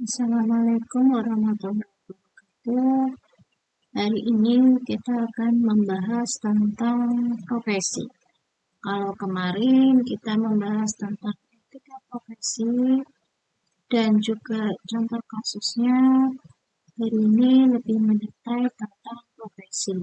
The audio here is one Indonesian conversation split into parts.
Assalamualaikum warahmatullahi wabarakatuh. Hari ini kita akan membahas tentang profesi. Kalau kemarin kita membahas tentang etika profesi dan juga contoh kasusnya, hari ini lebih mendetail tentang profesi.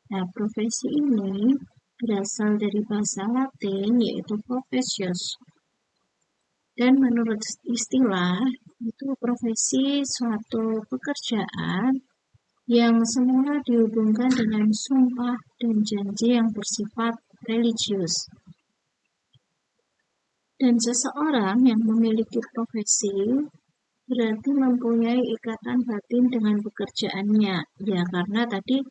Nah, profesi ini berasal dari bahasa Latin yaitu professius. Dan menurut istilah, itu profesi suatu pekerjaan yang semula dihubungkan dengan sumpah dan janji yang bersifat religius. Dan seseorang yang memiliki profesi berarti mempunyai ikatan batin dengan pekerjaannya. Ya, karena tadi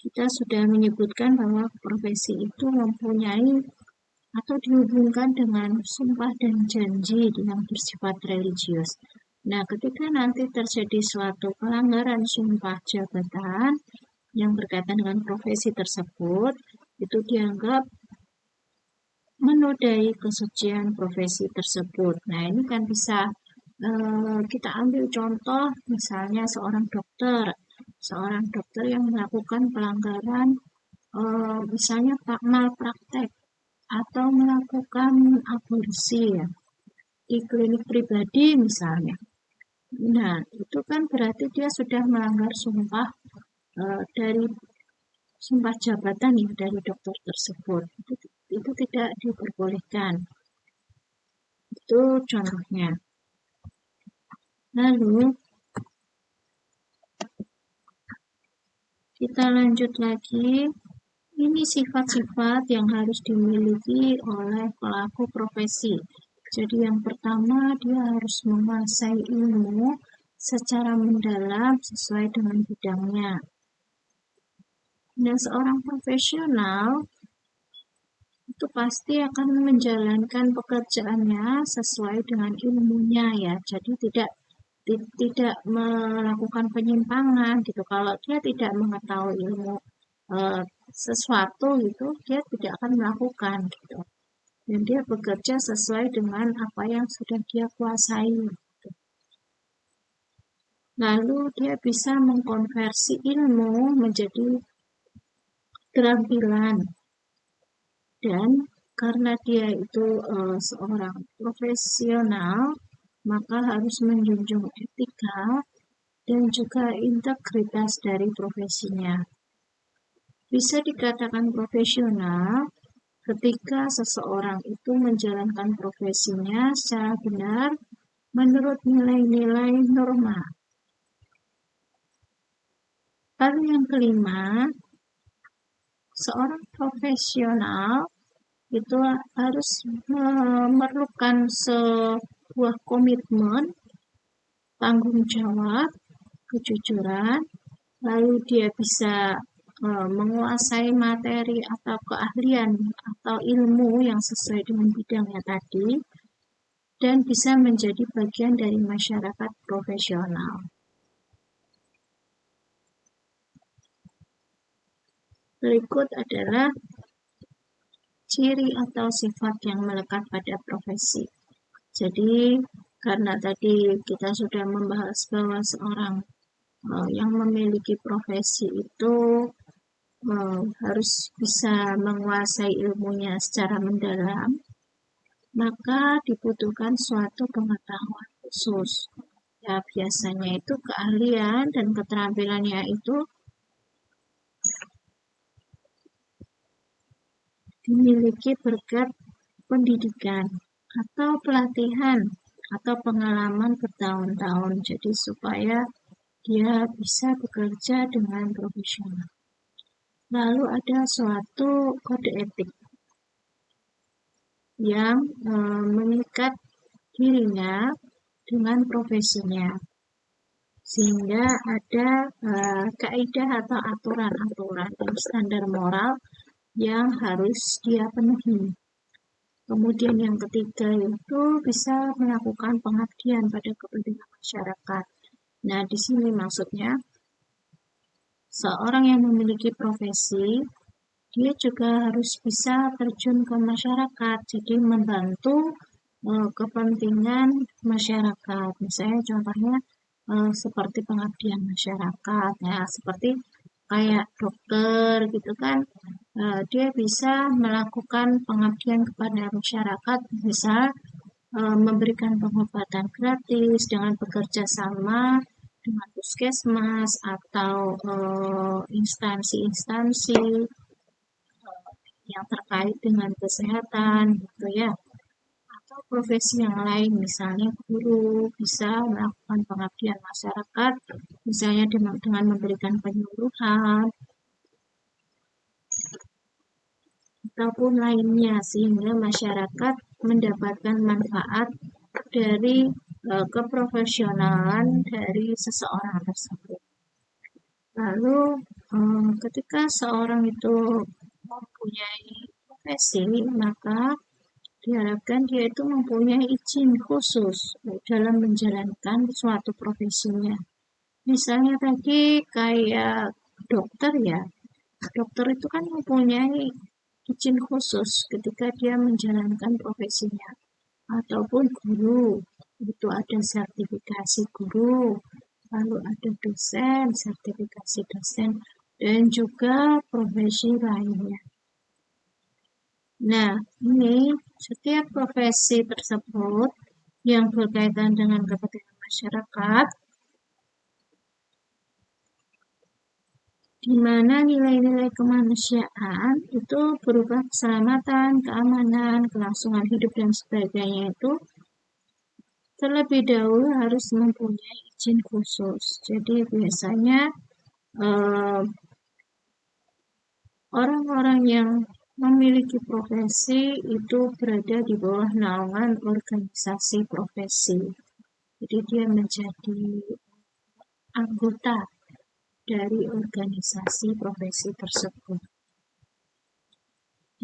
kita sudah menyebutkan bahwa profesi itu mempunyai atau dihubungkan dengan sumpah dan janji yang bersifat religius. Nah, ketika nanti terjadi suatu pelanggaran sumpah jabatan yang berkaitan dengan profesi tersebut, itu dianggap menodai kesucian profesi tersebut. Nah, ini kan bisa kita ambil contoh, misalnya seorang dokter yang melakukan pelanggaran, misalnya malpraktek atau melakukan aborsi ya, di klinik pribadi misalnya. Nah, itu kan berarti dia sudah melanggar sumpah dari sumpah jabatan ya dari dokter tersebut. Itu tidak diperbolehkan. Itu contohnya. Lalu kita lanjut lagi. Ini sifat-sifat yang harus dimiliki oleh pelaku profesi. Jadi yang pertama, dia harus menguasai ilmu secara mendalam sesuai dengan bidangnya. Dan seorang profesional itu pasti akan menjalankan pekerjaannya sesuai dengan ilmunya ya. Jadi tidak melakukan penyimpangan gitu. Kalau dia tidak mengetahui ilmu sesuatu gitu, dia tidak akan melakukan gitu. Dan dia bekerja sesuai dengan apa yang sudah dia kuasai. Gitu. Lalu dia bisa mengkonversi ilmu menjadi keterampilan. Dan karena dia itu seorang profesional, maka harus menjunjung etika dan juga integritas dari profesinya. Bisa dikatakan profesional ketika seseorang itu menjalankan profesinya secara benar menurut nilai-nilai norma. Lalu yang kelima, seorang profesional itu harus memerlukan sebuah komitmen, tanggung jawab, kejujuran, lalu dia bisa menguasai materi atau keahlian atau ilmu yang sesuai dengan bidangnya tadi, dan bisa menjadi bagian dari masyarakat profesional. Berikut adalah ciri atau sifat yang melekat pada profesi. Jadi, karena tadi kita sudah membahas bahwa seorang yang memiliki profesi itu harus bisa menguasai ilmunya secara mendalam, maka dibutuhkan suatu pengetahuan khusus. Ya, biasanya itu keahlian dan keterampilannya itu dimiliki berkat pendidikan atau pelatihan atau pengalaman bertahun-tahun. Jadi supaya dia bisa bekerja dengan profesional. Lalu ada suatu kode etik yang mengikat dirinya dengan profesinya. Sehingga ada kaidah atau aturan-aturan dan standar moral yang harus dia penuhi. Kemudian yang ketiga itu bisa melakukan pengabdian pada kepentingan masyarakat. Nah, di sini maksudnya seorang yang memiliki profesi, dia juga harus bisa terjun ke masyarakat, jadi membantu kepentingan masyarakat. Misalnya contohnya seperti pengabdian masyarakat, ya seperti kayak dokter gitu kan, dia bisa melakukan pengabdian kepada masyarakat, misal memberikan pengobatan gratis dengan bekerja sama dengan puskesmas atau instansi-instansi yang terkait dengan kesehatan gitu ya, atau profesi yang lain, misalnya guru bisa melakukan pengabdian masyarakat, misalnya dengan memberikan penyuluhan ataupun lainnya, sehingga masyarakat mendapatkan manfaat dari keprofesionalan dari seseorang tersebut. Lalu ketika seorang itu mempunyai profesi, maka diharapkan dia itu mempunyai izin khusus dalam menjalankan suatu profesinya. Misalnya tadi kayak dokter ya, dokter itu kan mempunyai izin khusus ketika dia menjalankan profesinya. Ataupun guru, itu ada sertifikasi guru, lalu ada dosen, sertifikasi dosen, dan juga profesi lainnya. Nah, ini setiap profesi tersebut yang berkaitan dengan kepentingan masyarakat, di mana nilai-nilai kemanusiaan itu berupa keselamatan, keamanan, kelangsungan hidup, dan sebagainya itu terlebih dahulu harus mempunyai izin khusus. Jadi biasanya orang-orang yang memiliki profesi itu berada di bawah naungan organisasi profesi. Jadi dia menjadi anggota dari organisasi profesi tersebut.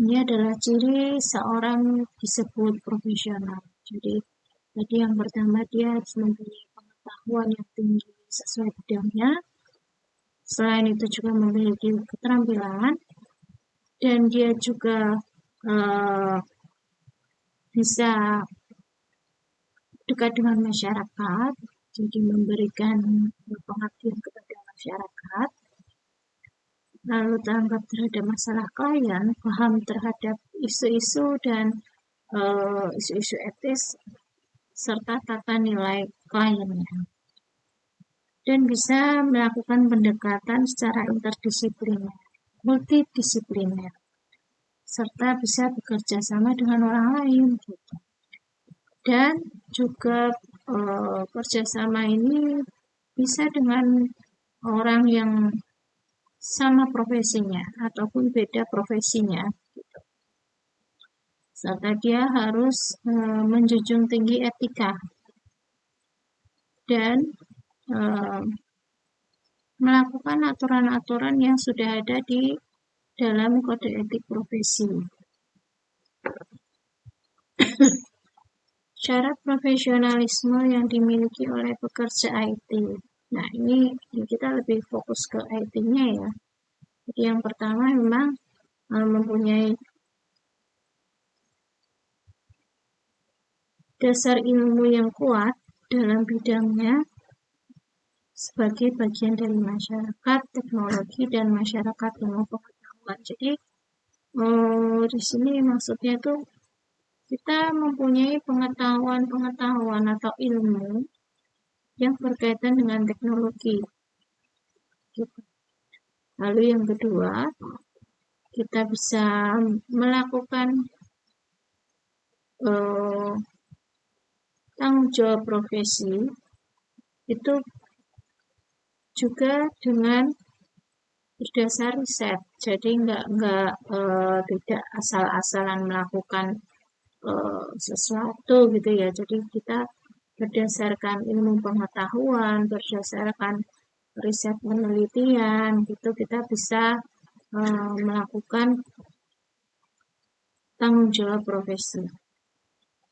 Ini adalah ciri seorang disebut profesional. Jadi yang pertama dia harus mempunyai pengetahuan yang tinggi sesuai bidangnya. Selain itu juga memiliki keterampilan dan dia juga bisa dekat dengan masyarakat, jadi memberikan pengabdian kepada masyarakat, lalu tanggap terhadap masalah klien, paham terhadap isu-isu dan isu-isu etis serta tata nilai kliennya, dan bisa melakukan pendekatan secara interdisipliner, multidisipliner, serta bisa bekerja sama dengan orang lain gitu. Dan juga kerjasama ini bisa dengan orang yang sama profesinya ataupun beda profesinya gitu. Serta dia harus menjunjung tinggi etika dan melakukan aturan-aturan yang sudah ada di dalam kode etik profesi. Syarat profesionalisme yang dimiliki oleh pekerja IT. Nah, ini kita lebih fokus ke IT-nya ya. Jadi yang pertama memang mempunyai dasar ilmu yang kuat dalam bidangnya sebagai bagian dari masyarakat, teknologi, dan masyarakat ilmu pengetahuan. Jadi di sini maksudnya itu kita mempunyai pengetahuan atau ilmu yang berkaitan dengan teknologi. Gitu. Lalu yang kedua, kita bisa melakukan tanggung jawab profesi itu juga dengan berdasar riset. Jadi tidak asal-asalan melakukan sesuatu gitu ya. Jadi kita berdasarkan ilmu pengetahuan, berdasarkan riset penelitian gitu, kita bisa melakukan tanggung jawab profesi.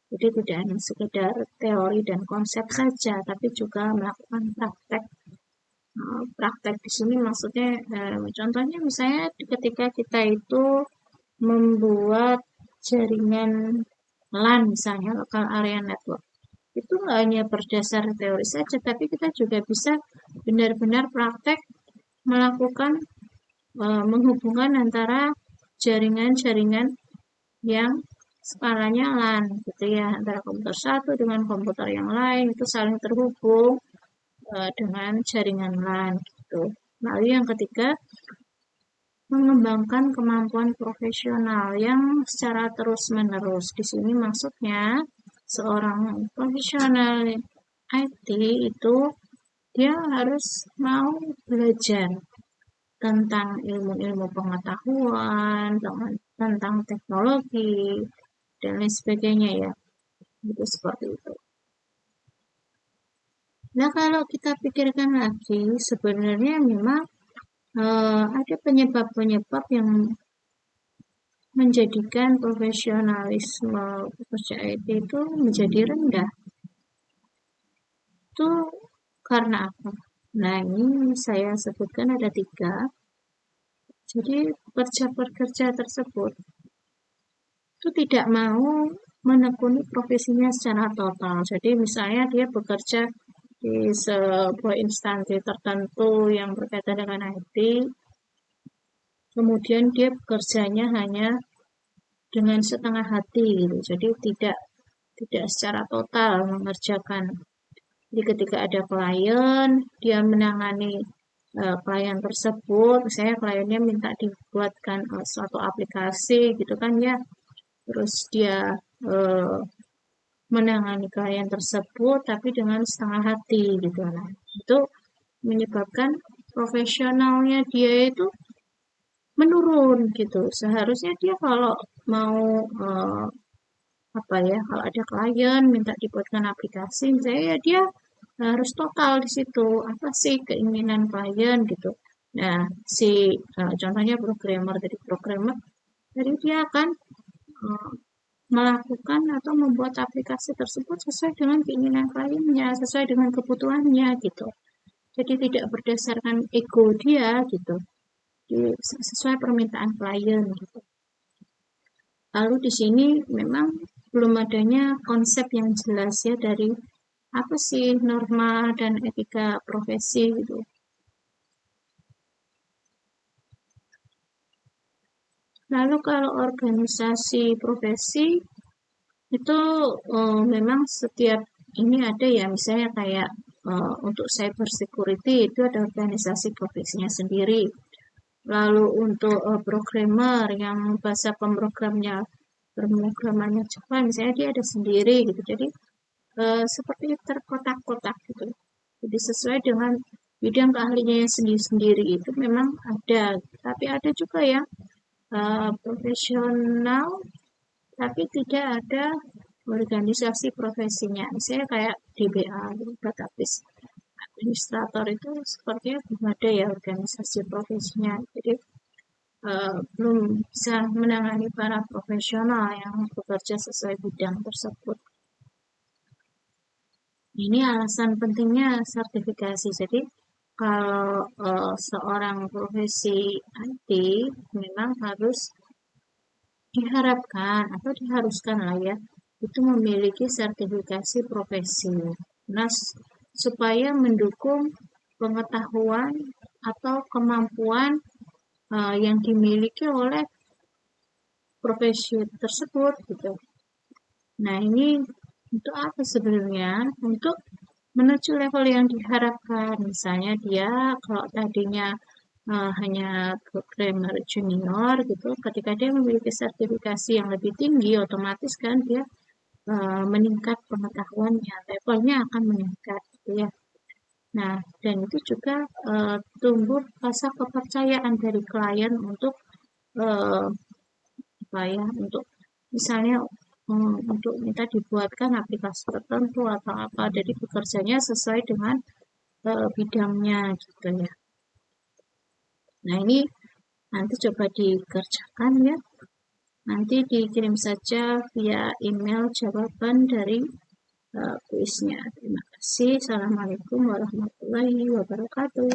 Jadi tidak hanya sekedar teori dan konsep saja, tapi juga melakukan praktek. Praktek di sini maksudnya contohnya misalnya ketika kita itu membuat jaringan LAN misalnya, local area network. Itu nggak hanya berdasar teori saja, tapi kita juga bisa benar-benar praktek melakukan menghubungkan antara jaringan-jaringan yang skalanya LAN gitu ya, antara komputer satu dengan komputer yang lain itu saling terhubung dengan jaringan LAN gitu. Lalu yang ketiga, mengembangkan kemampuan profesional yang secara terus-menerus. Di sini maksudnya seorang profesional IT itu dia harus mau belajar tentang ilmu-ilmu pengetahuan, tentang teknologi, dan lain sebagainya ya. Itu seperti itu. Nah, kalau kita pikirkan lagi, sebenarnya memang ada penyebab-penyebab yang menjadikan profesionalisme pekerja IT itu menjadi rendah. Itu karena apa? Nah, ini saya sebutkan ada 3. Jadi, pekerja-pekerja tersebut itu tidak mau menekuni profesinya secara total. Jadi, misalnya dia bekerja di sebuah instansi tertentu yang berkaitan dengan IT, kemudian dia bekerjanya hanya dengan setengah hati gitu. Jadi tidak secara total mengerjakan. Jadi ketika ada klien, dia menangani klien tersebut, misalnya kliennya minta dibuatkan suatu aplikasi gitu kan ya, terus dia menangani klien tersebut tapi dengan setengah hati gitu. Nah, itu menyebabkan profesionalnya dia itu menurun gitu. Seharusnya dia kalau mau kalau ada klien minta dibuatkan aplikasi, misalnya ya dia harus total di situ. Apa sih keinginan klien gitu. Nah, contohnya programmer, jadi dia akan melakukan atau membuat aplikasi tersebut sesuai dengan keinginan kliennya, sesuai dengan kebutuhannya gitu. Jadi tidak berdasarkan ego dia gitu. Sesuai permintaan klien gitu. Lalu di sini memang belum adanya konsep yang jelas ya dari apa sih norma dan etika profesi gitu. Lalu kalau organisasi profesi itu memang setiap ini ada ya, misalnya kayak untuk cyber security itu ada organisasi profesinya sendiri. Lalu untuk programmer yang bahasa pemrogramannya Java, misalnya dia ada sendiri gitu. Jadi seperti terkotak-kotak gitu. Jadi sesuai dengan bidang keahliannya sendiri-sendiri itu memang ada. Tapi ada juga yang profesional tapi tidak ada organisasi profesinya. Misalnya kayak DBA, database administrator itu sepertinya belum ada ya organisasi profesinya. Jadi belum bisa menangani para profesional yang bekerja sesuai bidang tersebut. Ini alasan pentingnya sertifikasi. Jadi kalau seorang profesi IT memang harus diharapkan atau diharuskan lah ya, itu memiliki sertifikasi profesi. Nah, supaya mendukung pengetahuan atau kemampuan yang dimiliki oleh profesi tersebut gitu. Nah, ini untuk apa sebenarnya? Untuk menuju level yang diharapkan. Misalnya dia kalau tadinya hanya programmer junior gitu, ketika dia memiliki sertifikasi yang lebih tinggi, otomatis kan dia meningkat pengetahuannya, levelnya akan meningkat gitu ya. Nah, dan itu juga tumbuh rasa kepercayaan dari klien untuk untuk misalnya untuk minta dibuatkan aplikasi tertentu atau apa, jadi bekerjanya sesuai dengan bidangnya gitu ya. Nah, ini nanti coba dikerjakan ya. Nanti dikirim saja via email jawaban dari kuisnya. Terima kasih. Assalamualaikum warahmatullahi wabarakatuh.